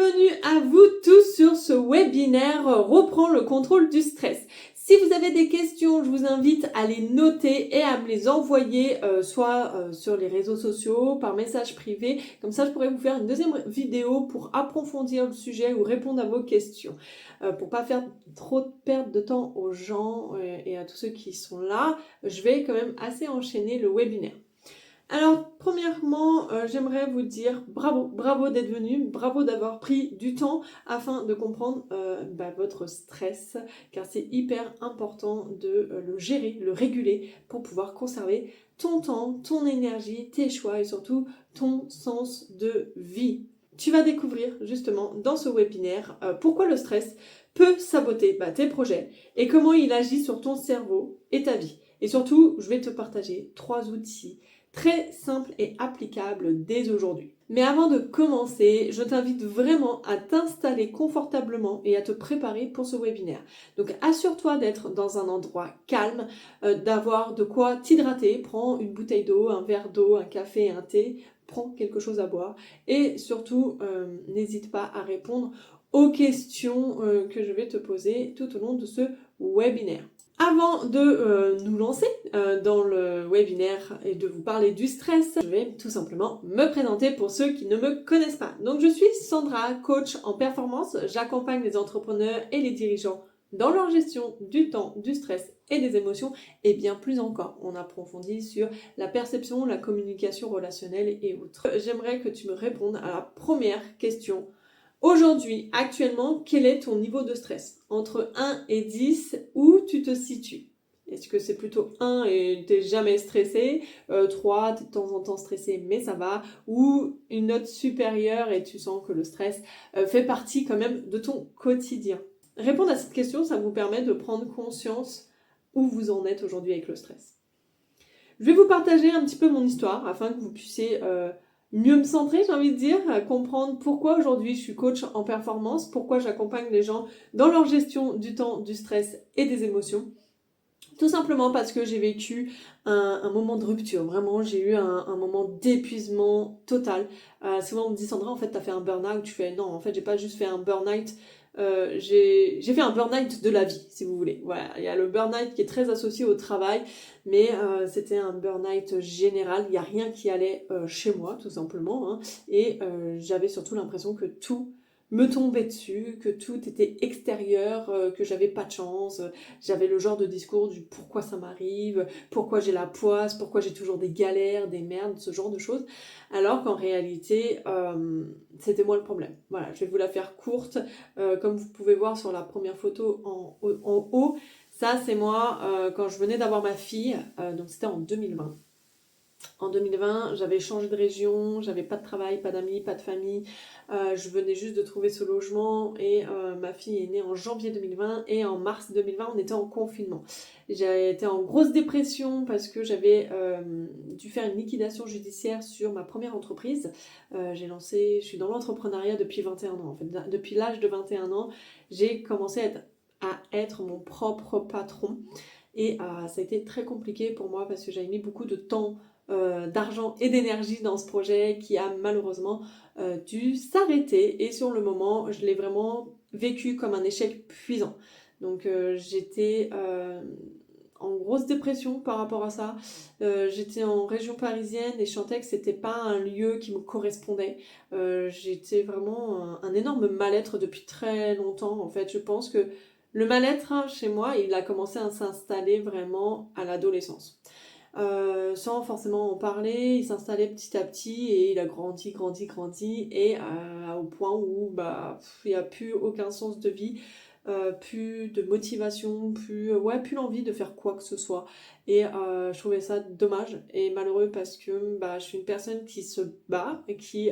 Bienvenue à vous tous sur ce webinaire Reprends le contrôle du stress. Si vous avez des questions, je vous invite à les noter et à me les envoyer soit sur les réseaux sociaux, par message privé. Comme ça, je pourrais vous faire une deuxième vidéo pour approfondir le sujet ou répondre à vos questions. Pour pas faire trop de perte de temps aux gens et à tous ceux qui sont là, je vais quand même assez enchaîner le webinaire. Alors, premièrement, j'aimerais vous dire bravo d'être venu, bravo d'avoir pris du temps afin de comprendre votre stress, car c'est hyper important de le gérer, le réguler pour pouvoir conserver ton temps, ton énergie, tes choix et surtout ton sens de vie. Tu vas découvrir justement dans ce webinaire pourquoi le stress peut saboter tes projets et comment il agit sur ton cerveau et ta vie. Et surtout, je vais te partager 3 outils très simple et applicable dès aujourd'hui. Mais avant de commencer, je t'invite vraiment à t'installer confortablement et à te préparer pour ce webinaire. Donc assure-toi d'être dans un endroit calme, d'avoir de quoi t'hydrater. Prends une bouteille d'eau, un verre d'eau, un café, un thé, prends quelque chose à boire et surtout n'hésite pas à répondre aux questions que je vais te poser tout au long de ce webinaire. Avant de nous lancer dans le webinaire et de vous parler du stress, je vais tout simplement me présenter pour ceux qui ne me connaissent pas. Donc je suis Sandra, coach en performance. J'accompagne les entrepreneurs et les dirigeants dans leur gestion du temps, du stress et des émotions et bien plus encore. On approfondit sur la perception, la communication relationnelle et autres. J'aimerais que tu me répondes à la première question. Aujourd'hui, actuellement, quel est ton niveau de stress? Entre 1 et 10, où tu te situes? Est-ce que c'est plutôt 1 et t'es jamais stressé, 3, t'es de temps en temps stressé mais ça va, ou une note supérieure et tu sens que le stress fait partie quand même de ton quotidien? Répondre à cette question, ça vous permet de prendre conscience où vous en êtes aujourd'hui avec le stress. Je vais vous partager un petit peu mon histoire afin que vous puissiez mieux me centrer, j'ai envie de dire, comprendre pourquoi aujourd'hui je suis coach en performance, pourquoi j'accompagne les gens dans leur gestion du temps, du stress et des émotions. Tout simplement parce que j'ai vécu un moment de rupture, vraiment j'ai eu un moment d'épuisement total. Souvent on me dit Sandra, en fait t'as fait un burn-out, tu fais non, en fait j'ai pas juste fait un burn-out, j'ai fait un burn-out de la vie, si vous voulez. Voilà, il y a le burn-out qui est très associé au travail, mais c'était un burn-out général, il n'y a rien qui allait chez moi, tout simplement, hein, et j'avais surtout l'impression que tout me tombait dessus, que tout était extérieur, que j'avais pas de chance, j'avais le genre de discours du pourquoi ça m'arrive, pourquoi j'ai la poisse, pourquoi j'ai toujours des galères, des merdes, ce genre de choses, alors qu'en réalité, c'était moi le problème. Voilà, je vais vous la faire courte, comme vous pouvez voir sur la première photo en haut, ça c'est moi quand je venais d'avoir ma fille, donc c'était en 2020. En 2020, j'avais changé de région, j'avais pas de travail, pas d'amis, pas de famille. Je venais juste de trouver ce logement et ma fille est née en janvier 2020 et en mars 2020, on était en confinement. J'ai été en grosse dépression parce que j'avais dû faire une liquidation judiciaire sur ma première entreprise. Je suis dans l'entrepreneuriat depuis 21 ans en fait. Depuis l'âge de 21 ans, j'ai commencé à être mon propre patron. Et ça a été très compliqué pour moi parce que j'avais mis beaucoup de temps, d'argent et d'énergie dans ce projet qui a malheureusement dû s'arrêter. Et sur le moment, je l'ai vraiment vécu comme un échec puissant. Donc j'étais en grosse dépression par rapport à ça. J'étais en région parisienne et je sentais que c'était pas un lieu qui me correspondait. J'étais vraiment un énorme mal-être depuis très longtemps. En fait, je pense que le mal-être chez moi, il a commencé à s'installer vraiment à l'adolescence. Sans forcément en parler, il s'installait petit à petit et il a grandi et au point où il n'y a plus aucun sens de vie, plus de motivation, plus l'envie de faire quoi que ce soit. Et je trouvais ça dommage et malheureux parce que je suis une personne qui se bat et qui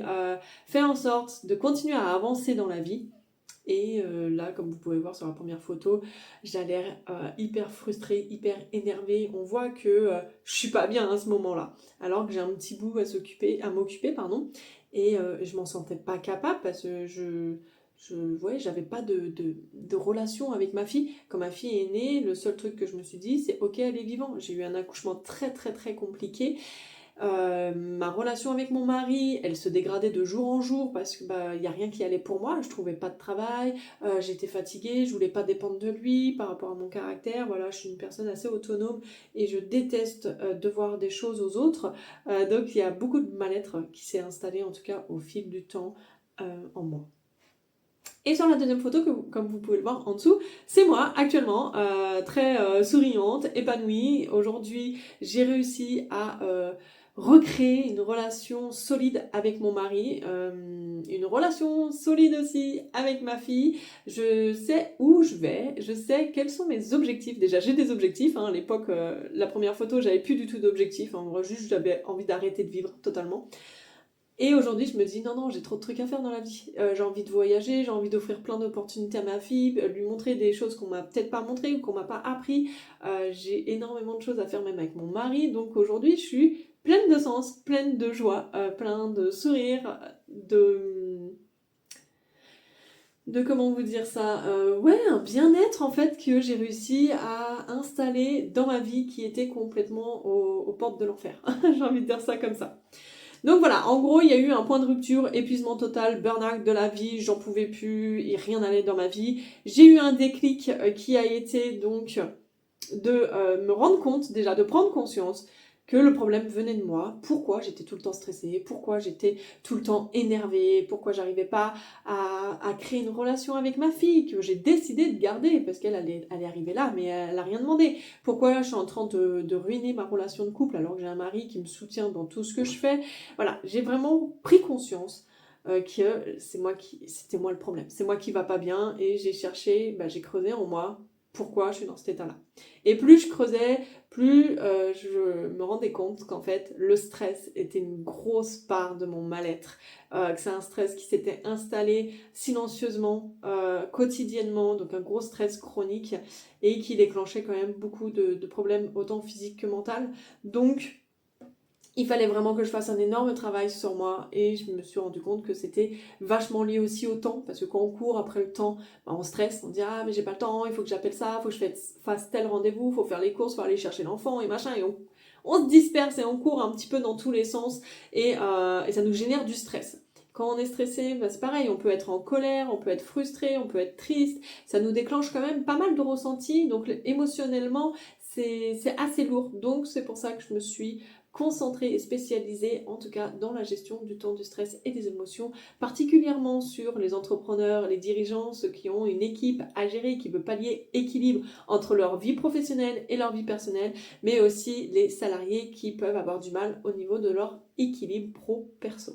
fait en sorte de continuer à avancer dans la vie. Et là, comme vous pouvez voir sur la première photo, j'ai l'air hyper frustrée, hyper énervée. On voit que je suis pas bien à ce moment-là. Alors que j'ai un petit bout à m'occuper, pardon. Et je m'en sentais pas capable parce que j'avais pas de relation avec ma fille. Quand ma fille est née, le seul truc que je me suis dit, c'est ok, elle est vivante. J'ai eu un accouchement très très très compliqué. Ma relation avec mon mari, elle se dégradait de jour en jour parce que il y a rien qui allait pour moi, je trouvais pas de travail, j'étais fatiguée, je voulais pas dépendre de lui par rapport à mon caractère. Voilà, je suis une personne assez autonome et je déteste devoir des choses aux autres. Donc il y a beaucoup de mal-être qui s'est installé en tout cas au fil du temps en moi. Et sur la deuxième photo, comme vous pouvez le voir en dessous, c'est moi actuellement, très souriante, épanouie. Aujourd'hui, j'ai réussi à recréer une relation solide avec mon mari, une relation solide aussi avec ma fille. Je sais où je vais, je sais quels sont mes objectifs. Déjà, j'ai des objectifs. À l'époque, la première photo, j'avais plus du tout d'objectifs. Juste, j'avais envie d'arrêter de vivre totalement. Et aujourd'hui, je me dis, non, non, j'ai trop de trucs à faire dans la vie. J'ai envie de voyager, j'ai envie d'offrir plein d'opportunités à ma fille, lui montrer des choses qu'on m'a peut-être pas montrées ou qu'on m'a pas appris. J'ai énormément de choses à faire même avec mon mari. Donc aujourd'hui, je suis pleine de sens, pleine de joie, plein de sourires, de comment vous dire ça, ouais, un bien-être en fait que j'ai réussi à installer dans ma vie qui était complètement aux portes de l'enfer. J'ai envie de dire ça comme ça. Donc voilà, en gros, il y a eu un point de rupture, épuisement total, burn-out de la vie, j'en pouvais plus, et rien n'allait dans ma vie. J'ai eu un déclic qui a été donc de me rendre compte, déjà de prendre conscience que le problème venait de moi, pourquoi j'étais tout le temps stressée, pourquoi j'étais tout le temps énervée, pourquoi j'arrivais pas à créer une relation avec ma fille, que j'ai décidé de garder, parce qu'elle est arrivée là, mais elle a rien demandé. Pourquoi je suis en train de ruiner ma relation de couple alors que j'ai un mari qui me soutient dans tout ce que je fais. Voilà, j'ai vraiment pris conscience que c'était moi le problème, c'est moi qui va pas bien, et j'ai cherché, j'ai creusé en moi pourquoi je suis dans cet état-là. Et plus je creusais, plus je me rendais compte qu'en fait, le stress était une grosse part de mon mal-être, que c'est un stress qui s'était installé silencieusement, quotidiennement, donc un gros stress chronique, et qui déclenchait quand même beaucoup de problèmes, autant physiques que mentaux. Donc, il fallait vraiment que je fasse un énorme travail sur moi, et je me suis rendu compte que c'était vachement lié aussi au temps, parce que quand on court après le temps, on stresse, on dit ah mais j'ai pas le temps, il faut que j'appelle ça, il faut que je fasse tel rendez-vous, il faut faire les courses, il faut aller chercher l'enfant et machin, et on se disperse et on court un petit peu dans tous les sens, et ça nous génère du stress. Quand on est stressé, c'est pareil, on peut être en colère, on peut être frustré, on peut être triste, ça nous déclenche quand même pas mal de ressentis, donc émotionnellement c'est assez lourd. Donc c'est pour ça que je me suis concentrée et spécialisée, en tout cas dans la gestion du temps, du stress et des émotions, particulièrement sur les entrepreneurs, les dirigeants, ceux qui ont une équipe à gérer, qui veut pallier équilibre entre leur vie professionnelle et leur vie personnelle, mais aussi les salariés qui peuvent avoir du mal au niveau de leur équilibre pro-perso.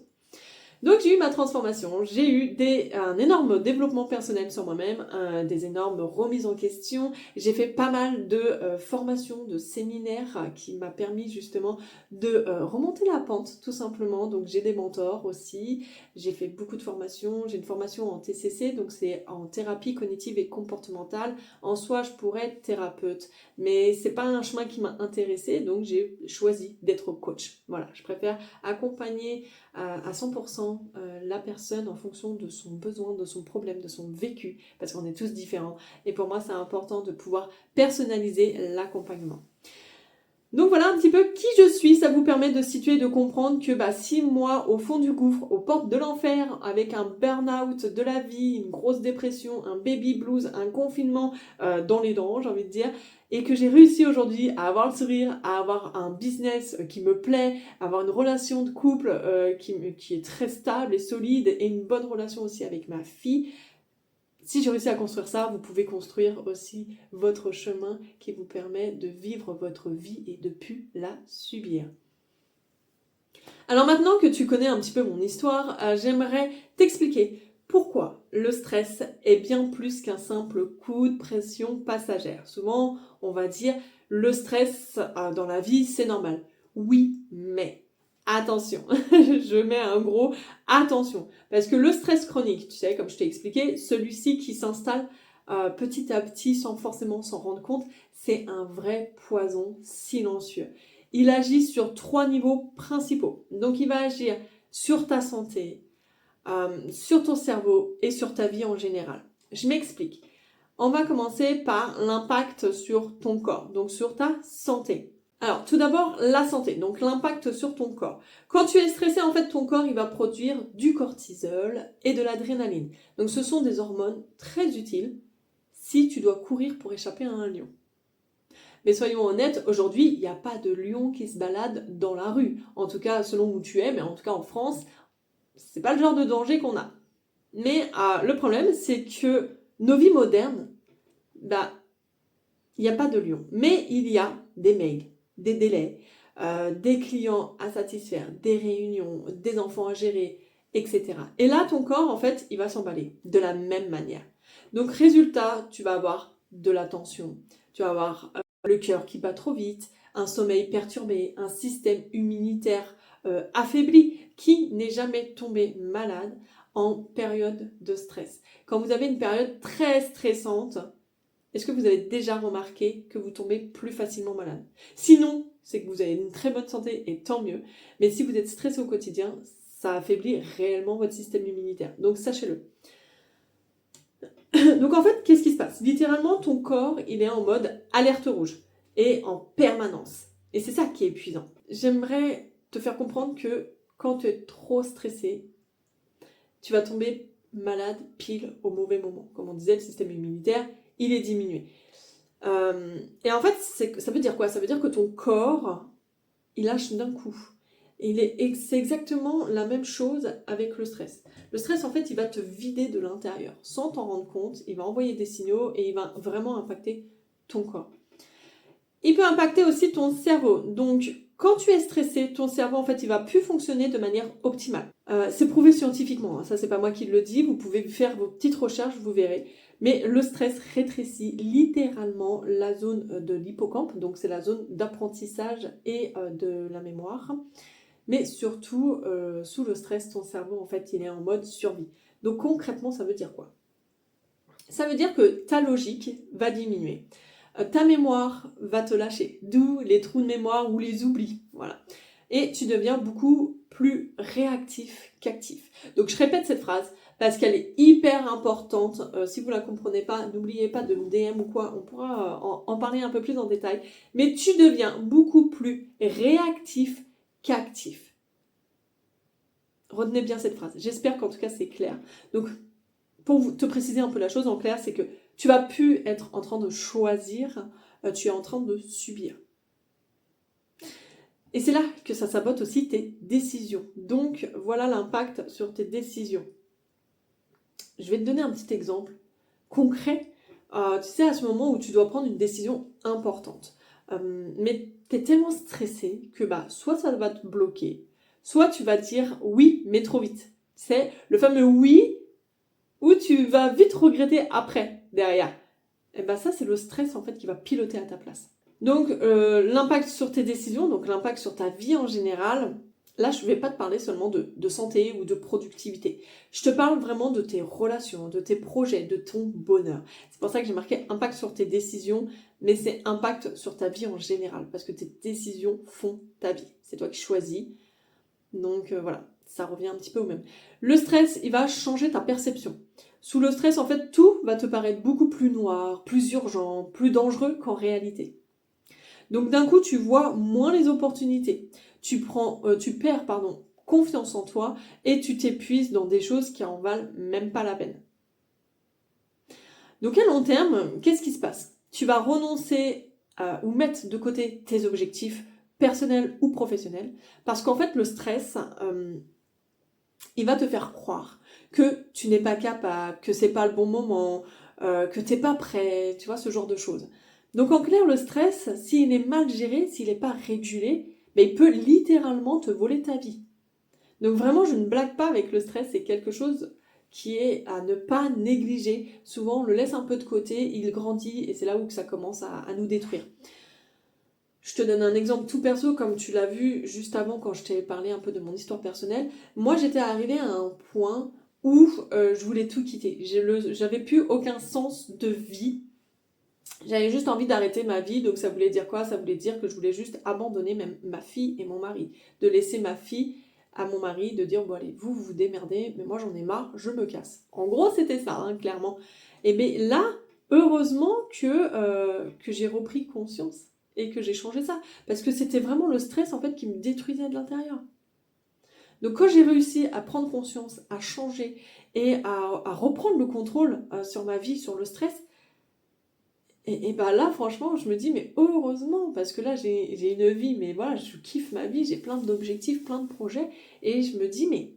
Donc j'ai eu ma transformation, j'ai eu un énorme développement personnel sur moi-même, des énormes remises en question. J'ai fait pas mal de formations, de séminaires qui m'a permis justement de remonter la pente tout simplement. Donc j'ai des mentors aussi, j'ai fait beaucoup de formations, j'ai une formation en TCC, donc c'est en thérapie cognitive et comportementale. En soi, je pourrais être thérapeute, mais c'est pas un chemin qui m'a intéressée, donc j'ai choisi d'être coach. Voilà, je préfère accompagner à 100% la personne en fonction de son besoin, de son problème, de son vécu, parce qu'on est tous différents. Et pour moi, c'est important de pouvoir personnaliser l'accompagnement. Donc voilà un petit peu qui je suis, ça vous permet de situer, de comprendre que 6 mois au fond du gouffre, aux portes de l'enfer, avec un burn-out de la vie, une grosse dépression, un baby blues, un confinement dans les dents, j'ai envie de dire, et que j'ai réussi aujourd'hui à avoir le sourire, à avoir un business qui me plaît, à avoir une relation de couple qui est très stable et solide, et une bonne relation aussi avec ma fille. Si j'ai réussi à construire ça, vous pouvez construire aussi votre chemin qui vous permet de vivre votre vie et de ne plus la subir. Alors maintenant que tu connais un petit peu mon histoire, j'aimerais t'expliquer pourquoi le stress est bien plus qu'un simple coup de pression passagère. Souvent, on va dire le stress dans la vie, c'est normal. Oui, mais attention, je mets un gros attention. Parce que le stress chronique, tu sais, comme je t'ai expliqué, celui-ci qui s'installe petit à petit sans forcément s'en rendre compte, c'est un vrai poison silencieux. Il agit sur 3 niveaux principaux. Donc il va agir sur ta santé, sur ton cerveau et sur ta vie en général. Je m'explique. On va commencer par l'impact sur ton corps, donc sur ta santé. Alors, tout d'abord, la santé, donc l'impact sur ton corps. Quand tu es stressé, en fait, ton corps, il va produire du cortisol et de l'adrénaline. Donc, ce sont des hormones très utiles si tu dois courir pour échapper à un lion. Mais soyons honnêtes, aujourd'hui, il n'y a pas de lion qui se balade dans la rue. En tout cas, selon où tu es, mais en tout cas en France, c'est pas le genre de danger qu'on a. Mais le problème, c'est que nos vies modernes, bah, il n'y a pas de lion. Mais il y a des mails, des délais, des clients à satisfaire, des réunions, des enfants à gérer, etc. Et là, ton corps, en fait, il va s'emballer de la même manière. Donc, résultat, tu vas avoir de la tension, tu vas avoir le cœur qui bat trop vite, un sommeil perturbé, un système immunitaire affaibli. Qui n'est jamais tombé malade en période de stress? Quand vous avez une période très stressante, est-ce que vous avez déjà remarqué que vous tombez plus facilement malade? Sinon, c'est que vous avez une très bonne santé et tant mieux. Mais si vous êtes stressé au quotidien, ça affaiblit réellement votre système immunitaire. Donc sachez-le. Donc en fait, qu'est-ce qui se passe? Littéralement, ton corps, il est en mode alerte rouge et en permanence. Et c'est ça qui est épuisant. J'aimerais te faire comprendre que quand tu es trop stressé, tu vas tomber malade pile au mauvais moment. Comme on disait, le système immunitaire, il est diminué. Et en fait, ça veut dire quoi? Ça veut dire que ton corps, il lâche d'un coup. Et c'est exactement la même chose avec le stress. Le stress, en fait, il va te vider de l'intérieur. Sans t'en rendre compte, il va envoyer des signaux et il va vraiment impacter ton corps. Il peut impacter aussi ton cerveau. Donc, quand tu es stressé, ton cerveau, en fait, il va plus fonctionner de manière optimale. C'est prouvé scientifiquement, hein. Ça, c'est pas moi qui le dis. Vous pouvez faire vos petites recherches, vous verrez. Mais le stress rétrécit littéralement la zone de l'hippocampe. Donc, c'est la zone d'apprentissage et de la mémoire. Mais surtout, sous le stress, ton cerveau, en fait, il est en mode survie. Donc, concrètement, ça veut dire quoi? Ça veut dire que ta logique va diminuer. Ta mémoire va te lâcher, d'où les trous de mémoire ou les oublis, voilà. Et tu deviens beaucoup plus réactif qu'actif. Donc je répète cette phrase parce qu'elle est hyper importante. Si vous ne la comprenez pas, n'oubliez pas de me DM ou quoi, on pourra en parler un peu plus en détail. Mais tu deviens beaucoup plus réactif qu'actif. Retenez bien cette phrase. J'espère qu'en tout cas c'est clair. Donc pour te préciser un peu la chose en clair, c'est que tu vas plus être en train de choisir, tu es en train de subir. Et c'est là que ça sabote aussi tes décisions. Donc voilà l'impact sur tes décisions. Je vais te donner un petit exemple concret. Tu sais, à ce moment où tu dois prendre une décision importante. Mais tu es tellement stressé que soit ça va te bloquer, soit tu vas dire oui, mais trop vite. C'est le fameux oui où tu vas vite regretter après, derrière. Et ça, c'est le stress en fait qui va piloter à ta place. Donc, l'impact sur tes décisions, donc l'impact sur ta vie en général, là, je ne vais pas te parler seulement de santé ou de productivité. Je te parle vraiment de tes relations, de tes projets, de ton bonheur. C'est pour ça que j'ai marqué impact sur tes décisions, mais c'est impact sur ta vie en général, parce que tes décisions font ta vie. C'est toi qui choisis. Donc, voilà, ça revient un petit peu au même. Le stress, il va changer ta perception. Sous le stress, en fait, tout va te paraître beaucoup plus noir, plus urgent, plus dangereux qu'en réalité. Donc d'un coup, tu vois moins les opportunités. Tu perds confiance en toi et tu t'épuises dans des choses qui en valent même pas la peine. Donc à long terme, qu'est-ce qui se passe? Tu vas renoncer ou mettre de côté tes objectifs personnels ou professionnels parce qu'en fait, le stress, il va te faire croire que tu n'es pas capable, que c'est pas le bon moment, que t'es pas prêt, tu vois, ce genre de choses. Donc en clair, le stress, s'il est mal géré, s'il n'est pas régulé, il peut littéralement te voler ta vie. Donc vraiment, je ne blague pas avec le stress, c'est quelque chose qui est à ne pas négliger. Souvent, on le laisse un peu de côté, il grandit et c'est là où ça commence à nous détruire. Je te donne un exemple tout perso, comme tu l'as vu juste avant quand je t'ai parlé un peu de mon histoire personnelle. Moi, j'étais arrivée à un point où je voulais tout quitter. J'avais plus aucun sens de vie. J'avais juste envie d'arrêter ma vie, donc ça voulait dire quoi? Ça voulait dire que je voulais juste abandonner même ma fille et mon mari. De laisser ma fille à mon mari, de dire, bon allez, vous vous démerdez, mais moi j'en ai marre, je me casse. En gros, c'était ça, hein, clairement. Et bien là, heureusement que j'ai repris conscience. et que j'ai changé ça. Parce que c'était vraiment le stress, en fait, qui me détruisait de l'intérieur. Donc quand j'ai réussi à prendre conscience, à changer et à reprendre le contrôle sur ma vie, sur le stress, et bah là, franchement, je me dis, mais heureusement, parce que là, j'ai une vie, mais voilà, je kiffe ma vie, j'ai plein d'objectifs, plein de projets, et je me dis, mais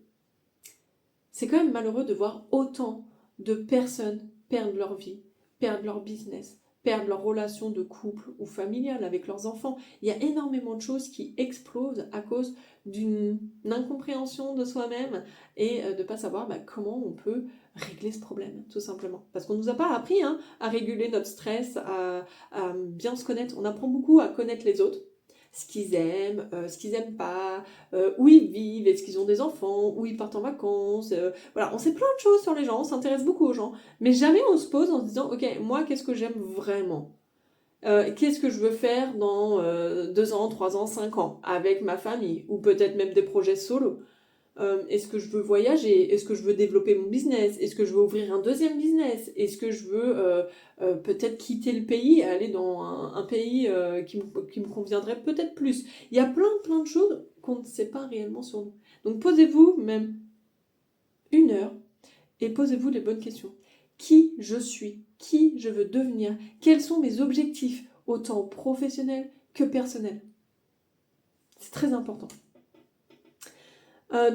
c'est quand même malheureux de voir autant de personnes perdre leur vie, perdre leur business, perdre leur relation de couple ou familiale avec leurs enfants. Il y a énormément de choses qui explosent à cause d'une incompréhension de soi-même et de ne pas savoir comment on peut régler ce problème, tout simplement. Parce qu'on ne nous a pas appris à réguler notre stress, à bien se connaître. On apprend beaucoup à connaître les autres, ce qu'ils aiment pas, où ils vivent, est-ce qu'ils ont des enfants, où ils partent en vacances. Voilà, on sait plein de choses sur les gens, on s'intéresse beaucoup aux gens, mais jamais on se pose en se disant, ok, moi, qu'est-ce que j'aime vraiment? Qu'est-ce que je veux faire dans 2 ans, 3 ans, 5 ans avec ma famille, ou peut-être même des projets solo. Est-ce que je veux voyager? Est-ce que je veux développer mon business? Est-ce que je veux ouvrir un deuxième business? Est-ce que je veux peut-être quitter le pays, aller dans un pays qui me conviendrait peut-être plus? Il y a plein de choses qu'on ne sait pas réellement sur nous. Donc posez-vous même 1 heure et posez-vous les bonnes questions. Qui je suis? Qui je veux devenir? Quels sont mes objectifs, autant professionnels que personnels? C'est très important.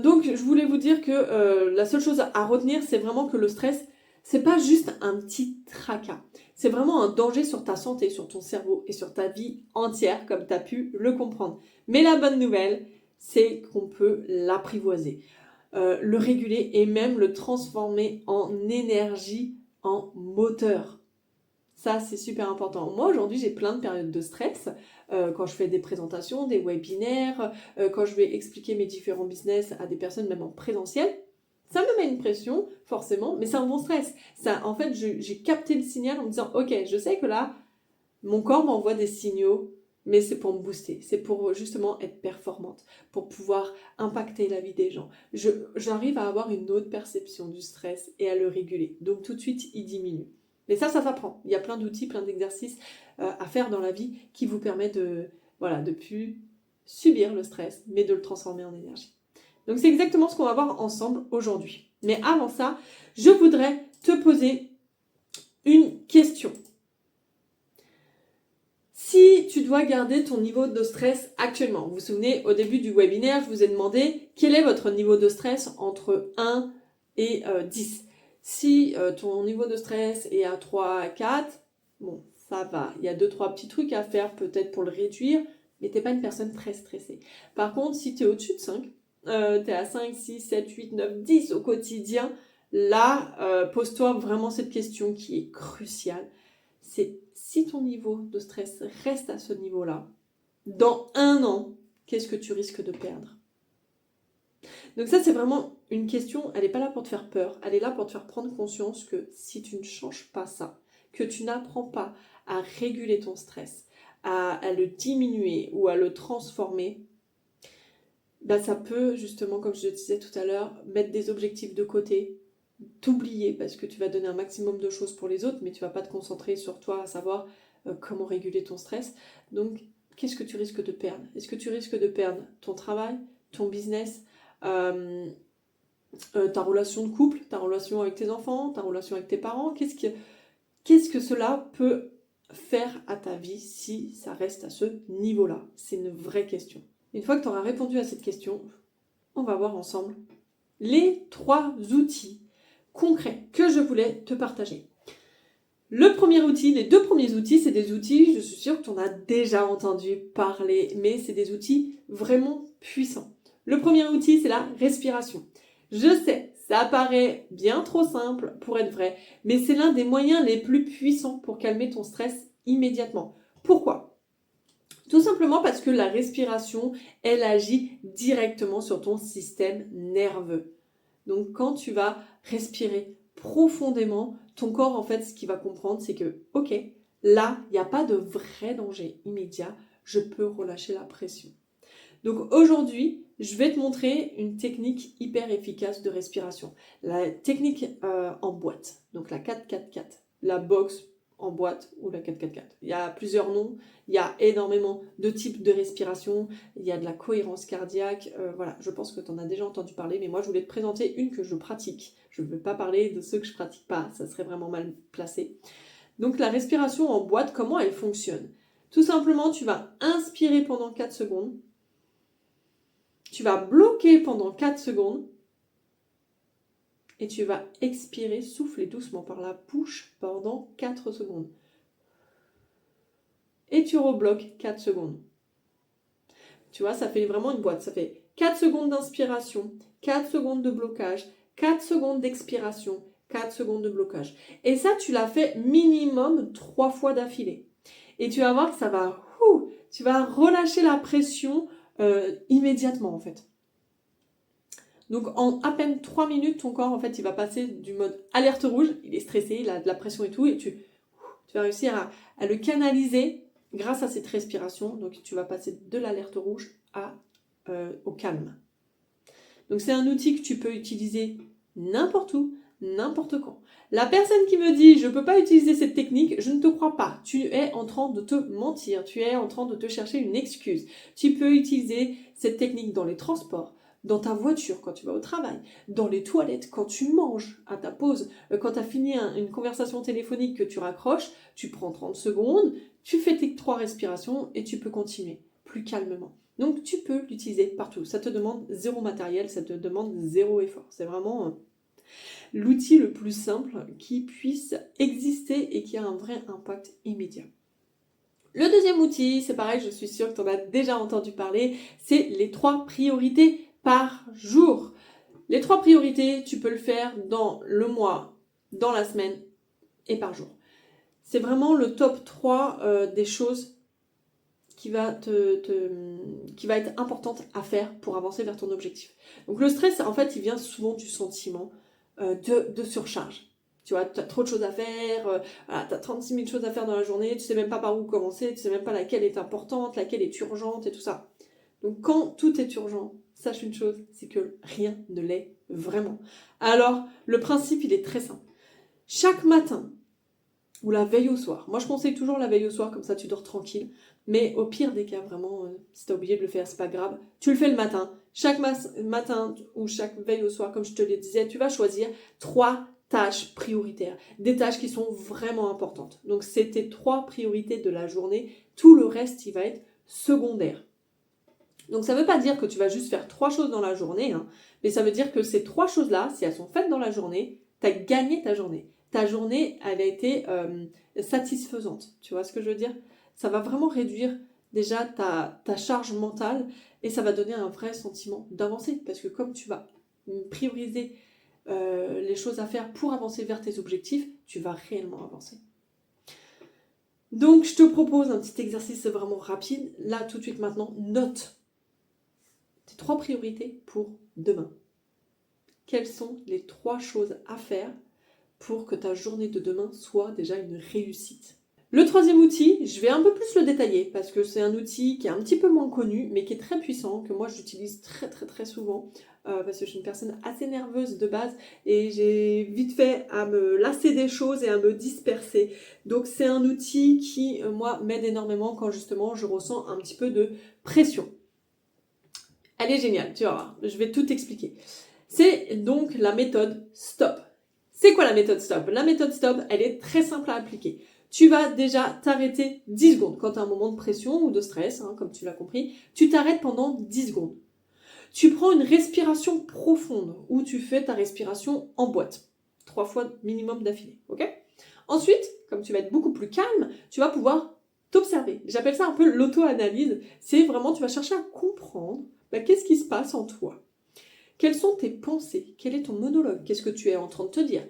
Donc je voulais vous dire que la seule chose à retenir, c'est vraiment que le stress, c'est pas juste un petit tracas. C'est vraiment un danger sur ta santé, sur ton cerveau et sur ta vie entière, comme tu as pu le comprendre. Mais la bonne nouvelle, c'est qu'on peut l'apprivoiser, le réguler et même le transformer en énergie, en moteur. Ça, c'est super important. Moi, aujourd'hui, j'ai plein de périodes de stress. Quand je fais des présentations, des webinaires, quand je vais expliquer mes différents business à des personnes, même en présentiel, ça me met une pression, forcément, mais c'est un bon stress. Ça, en fait, j'ai capté le signal en me disant, ok, je sais que là, mon corps m'envoie des signaux, mais c'est pour me booster, c'est pour justement être performante, pour pouvoir impacter la vie des gens. J'arrive à avoir une autre perception du stress et à le réguler. Donc tout de suite, il diminue. Mais ça s'apprend. Il y a plein d'outils, plein d'exercices à faire dans la vie qui vous permettent de plus subir le stress, mais de le transformer en énergie. Donc c'est exactement ce qu'on va voir ensemble aujourd'hui. Mais avant ça, je voudrais te poser une question. Si tu dois garder ton niveau de stress actuellement, vous vous souvenez, au début du webinaire, je vous ai demandé quel est votre niveau de stress entre 1 et 10. Si ton niveau de stress est à 3 à 4, bon, ça va. Il y a 2-3 petits trucs à faire peut-être pour le réduire, mais tu n'es pas une personne très stressée. Par contre, si tu es au-dessus de 5, tu es à 5, 6, 7, 8, 9, 10 au quotidien, là, pose-toi vraiment cette question qui est cruciale. C'est si ton niveau de stress reste à ce niveau-là, dans 1 an, qu'est-ce que tu risques de perdre? Donc ça, c'est vraiment une question, elle n'est pas là pour te faire peur, elle est là pour te faire prendre conscience que si tu ne changes pas ça, que tu n'apprends pas à réguler ton stress, à le diminuer ou à le transformer, ça peut justement, comme je le disais tout à l'heure, mettre des objectifs de côté, t'oublier parce que tu vas donner un maximum de choses pour les autres, mais tu vas pas te concentrer sur toi, à savoir comment réguler ton stress. Donc, qu'est-ce que tu risques de perdre? Est-ce que tu risques de perdre ton travail, ton business, ta relation de couple, ta relation avec tes enfants, ta relation avec tes parents? Qu'est-ce que cela peut faire à ta vie si ça reste à ce niveau-là? C'est une vraie question. Une fois que tu auras répondu à cette question, on va voir ensemble les 3 outils concrets que je voulais te partager. Le premier outil, les 2 premiers outils, c'est des outils, je suis sûre que tu en as déjà entendu parler, mais c'est des outils vraiment puissants. Le premier outil, c'est la respiration. Je sais, ça paraît bien trop simple pour être vrai, mais c'est l'un des moyens les plus puissants pour calmer ton stress immédiatement. Pourquoi ? Tout simplement parce que la respiration, elle agit directement sur ton système nerveux. Donc quand tu vas respirer profondément, ton corps, en fait, ce qu'il va comprendre, c'est que, ok, là, il n'y a pas de vrai danger immédiat, je peux relâcher la pression. Donc aujourd'hui, je vais te montrer une technique hyper efficace de respiration. La technique en boîte, donc la 4-4-4, la box, en boîte ou la 4-4-4. Il y a plusieurs noms, il y a énormément de types de respiration, il y a de la cohérence cardiaque, voilà, je pense que tu en as déjà entendu parler, mais moi je voulais te présenter une que je pratique. Je ne veux pas parler de ceux que je pratique pas, ça serait vraiment mal placé. Donc la respiration en boîte, comment elle fonctionne? Tout simplement, tu vas inspirer pendant 4 secondes, tu vas bloquer pendant 4 secondes, et tu vas expirer, souffler doucement par la bouche pendant 4 secondes. Et tu rebloques 4 secondes. Tu vois, ça fait vraiment une boîte. Ça fait 4 secondes d'inspiration, 4 secondes de blocage, 4 secondes d'expiration, 4 secondes de blocage. Et ça, tu l'as fait minimum 3 fois d'affilée. Et tu vas voir que ça va... tu vas relâcher la pression immédiatement, en fait. Donc en à peine 3 minutes, ton corps, en fait, il va passer du mode alerte rouge, il est stressé, il a de la pression et tout, et tu vas réussir à le canaliser grâce à cette respiration. Donc tu vas passer de l'alerte rouge au calme. Donc c'est un outil que tu peux utiliser n'importe où, n'importe quand. La personne qui me dit « je ne peux pas utiliser cette technique », je ne te crois pas. Tu es en train de te mentir, tu es en train de te chercher une excuse. Tu peux utiliser cette technique dans les transports, dans ta voiture quand tu vas au travail, dans les toilettes quand tu manges à ta pause, quand tu as fini une conversation téléphonique que tu raccroches, tu prends 30 secondes, tu fais tes 3 respirations et tu peux continuer plus calmement. Donc tu peux l'utiliser partout, ça te demande 0 matériel, ça te demande 0 effort. C'est vraiment l'outil le plus simple qui puisse exister et qui a un vrai impact immédiat. Le deuxième outil, c'est pareil, je suis sûre que tu en as déjà entendu parler, c'est les 3 priorités par jour. Les 3 priorités, tu peux le faire dans le mois, dans la semaine et par jour. C'est vraiment le top 3 des choses qui va être importante à faire pour avancer vers ton objectif. Donc le stress, en fait, il vient souvent du sentiment de surcharge. Tu vois, tu as trop de choses à faire, tu as 36 000 choses à faire dans la journée, tu sais même pas par où commencer, tu sais même pas laquelle est importante, laquelle est urgente et tout ça. Donc quand tout est urgent, sache une chose, c'est que rien ne l'est vraiment. Alors, le principe, il est très simple. Chaque matin, ou la veille au soir. Moi, je conseille toujours la veille au soir, comme ça tu dors tranquille. Mais au pire des cas, vraiment, si tu as oublié de le faire, c'est pas grave. Tu le fais le matin. Chaque matin ou chaque veille au soir, comme je te le disais, tu vas choisir 3 tâches prioritaires. Des tâches qui sont vraiment importantes. Donc, c'est tes 3 priorités de la journée. Tout le reste, il va être secondaire. Donc, ça ne veut pas dire que tu vas juste faire 3 choses dans la journée, hein, mais ça veut dire que ces 3 choses-là, si elles sont faites dans la journée, tu as gagné ta journée. Ta journée, elle a été satisfaisante. Tu vois ce que je veux dire? Ça va vraiment réduire déjà ta charge mentale et ça va donner un vrai sentiment d'avancer. Parce que comme tu vas prioriser les choses à faire pour avancer vers tes objectifs, tu vas réellement avancer. Donc, je te propose un petit exercice vraiment rapide. Là, tout de suite maintenant, note tes 3 priorités pour demain. Quelles sont les 3 choses à faire pour que ta journée de demain soit déjà une réussite? Le troisième outil, je vais un peu plus le détailler parce que c'est un outil qui est un petit peu moins connu mais qui est très puissant, que moi j'utilise très souvent parce que je suis une personne assez nerveuse de base et j'ai vite fait à me lasser des choses et à me disperser. Donc c'est un outil qui, moi, m'aide énormément quand justement je ressens un petit peu de pression. Elle est géniale, tu vas voir, je vais tout expliquer. C'est donc la méthode STOP. C'est quoi la méthode STOP? La méthode STOP, elle est très simple à appliquer. Tu vas déjà t'arrêter 10 secondes. Quand tu as un moment de pression ou de stress, hein, comme tu l'as compris, tu t'arrêtes pendant 10 secondes. Tu prends une respiration profonde ou tu fais ta respiration en boîte. 3 fois minimum d'affilée. Okay? Ensuite, comme tu vas être beaucoup plus calme, tu vas pouvoir t'observer. J'appelle ça un peu l'auto-analyse. C'est vraiment, tu vas chercher à comprendre qu'est-ce qui se passe en toi. Quelles sont tes pensées? Quel est ton monologue? Qu'est-ce que tu es en train de te dire?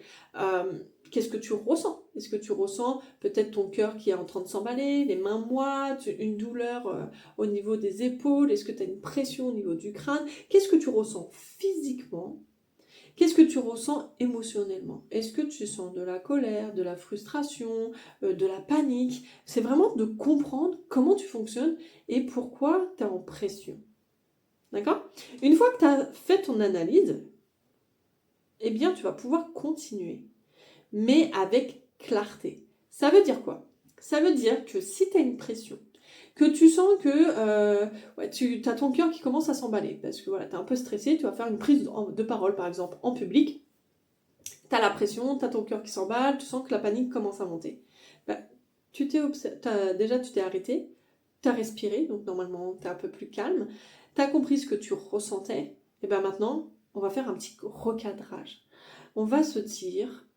Qu'est-ce que tu ressens? Est-ce que tu ressens peut-être ton cœur qui est en train de s'emballer, les mains moites, une douleur au niveau des épaules? Est-ce que tu as une pression au niveau du crâne? Qu'est-ce que tu ressens physiquement? Qu'est-ce que tu ressens émotionnellement? Est-ce que tu sens de la colère, de la frustration, de la panique? C'est vraiment de comprendre comment tu fonctionnes et pourquoi tu es en pression. D'accord? Une fois que tu as fait ton analyse, eh bien, tu vas pouvoir continuer, mais avec clarté. Ça veut dire quoi? Ça veut dire que si tu as une pression, que tu sens que tu as ton cœur qui commence à s'emballer, parce que voilà, tu es un peu stressé, tu vas faire une prise de parole par exemple en public, tu as la pression, tu as ton cœur qui s'emballe, tu sens que la panique commence à monter. Bah, déjà tu t'es arrêté, tu as respiré, donc normalement tu es un peu plus calme, tu as compris ce que tu ressentais, et bien maintenant on va faire un petit recadrage. On va se dire,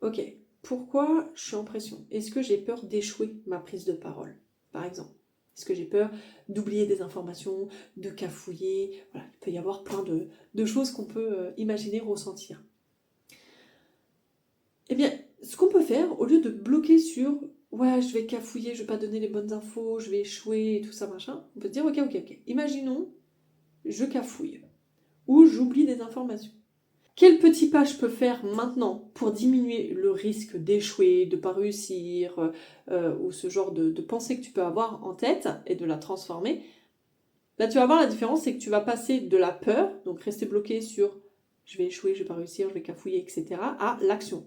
ok, pourquoi je suis en pression? Est-ce que j'ai peur d'échouer ma prise de parole, par exemple? Est-ce que j'ai peur d'oublier des informations, de cafouiller? Voilà, il peut y avoir plein de choses qu'on peut imaginer, ressentir. Eh bien, ce qu'on peut faire, au lieu de bloquer sur ouais, je vais cafouiller, je vais pas donner les bonnes infos, je vais échouer et tout ça, machin, on peut se dire ok. Imaginons, je cafouille ou j'oublie des informations. Quel petit pas je peux faire maintenant pour diminuer le risque d'échouer, de ne pas réussir, ou ce genre de pensée que tu peux avoir en tête et de la transformer? Là, tu vas voir la différence, c'est que tu vas passer de la peur, donc rester bloqué sur je vais échouer, je vais pas réussir, je vais cafouiller, etc., à l'action.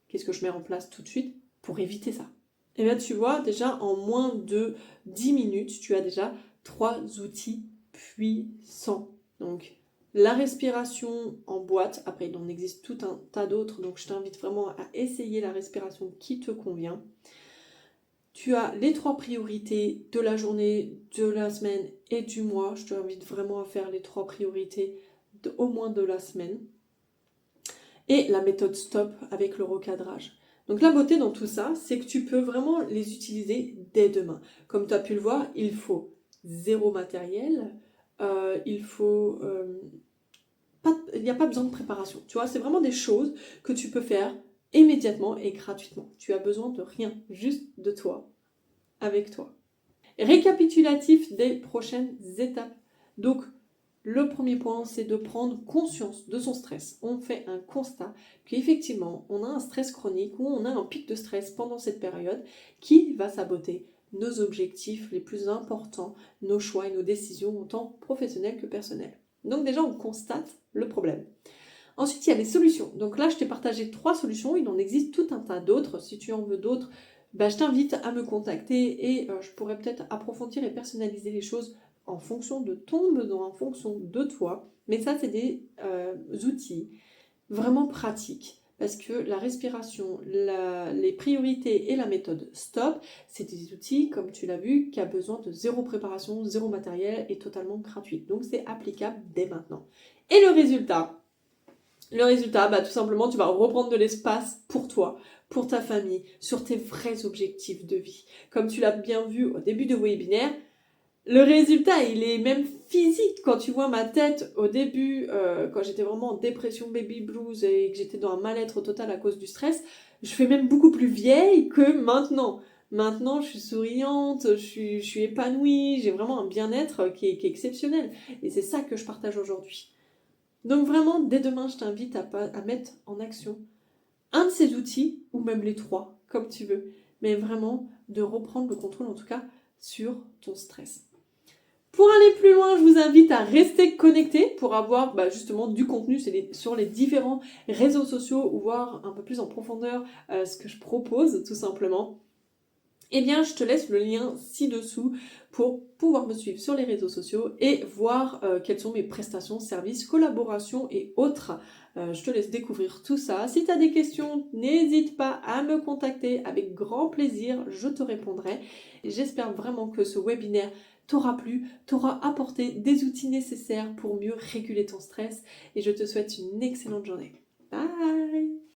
Qu'est-ce que je mets en place tout de suite pour éviter ça? Et bien, tu vois, déjà en moins de 10 minutes, tu as déjà 3 outils puissants. Donc, la respiration en boîte, après il en existe tout un tas d'autres, donc je t'invite vraiment à essayer la respiration qui te convient. Tu as les 3 priorités de la journée, de la semaine et du mois. Je t'invite vraiment à faire les 3 priorités au moins de la semaine. Et la méthode STOP avec le recadrage. Donc la beauté dans tout ça, c'est que tu peux vraiment les utiliser dès demain. Comme tu as pu le voir, il faut 0 matériel, il n'y a pas besoin de préparation. Tu vois, c'est vraiment des choses que tu peux faire immédiatement et gratuitement. Tu as besoin de rien, juste de toi, avec toi. Récapitulatif des prochaines étapes. Donc, le premier point, c'est de prendre conscience de son stress. On fait un constat qu'effectivement, on a un stress chronique ou on a un pic de stress pendant cette période qui va saboter nos objectifs les plus importants, nos choix et nos décisions autant professionnelles que personnelles. Donc déjà, on constate le problème. Ensuite, il y a les solutions. Donc là, je t'ai partagé 3 solutions. Il en existe tout un tas d'autres. Si tu en veux d'autres, je t'invite à me contacter et je pourrais peut-être approfondir et personnaliser les choses en fonction de ton besoin, en fonction de toi. Mais ça, c'est des outils vraiment pratiques. Parce que la respiration, les priorités et la méthode STOP, c'est des outils, comme tu l'as vu, qui a besoin de 0 préparation, 0 matériel et totalement gratuit. Donc c'est applicable dès maintenant. Et le résultat, tout simplement, tu vas reprendre de l'espace pour toi, pour ta famille, sur tes vrais objectifs de vie. Comme tu l'as bien vu au début de webinaire, le résultat, il est même physique. Quand tu vois ma tête au début, quand j'étais vraiment en dépression baby blues et que j'étais dans un mal-être total à cause du stress, je fais même beaucoup plus vieille que maintenant. Maintenant, je suis souriante, je suis épanouie, j'ai vraiment un bien-être qui est exceptionnel. Et c'est ça que je partage aujourd'hui. Donc vraiment, dès demain, je t'invite à mettre en action un de ces outils, ou même les 3, comme tu veux. Mais vraiment, de reprendre le contrôle, en tout cas, sur ton stress. Pour aller plus loin, je vous invite à rester connecté pour avoir justement du contenu sur les différents réseaux sociaux ou voir un peu plus en profondeur ce que je propose, tout simplement. Eh bien, je te laisse le lien ci-dessous pour pouvoir me suivre sur les réseaux sociaux et voir quelles sont mes prestations, services, collaborations et autres. Je te laisse découvrir tout ça. Si tu as des questions, n'hésite pas à me contacter. Avec grand plaisir, je te répondrai. J'espère vraiment que ce webinaire t'aura plu, t'aura apporté des outils nécessaires pour mieux réguler ton stress et je te souhaite une excellente journée. Bye!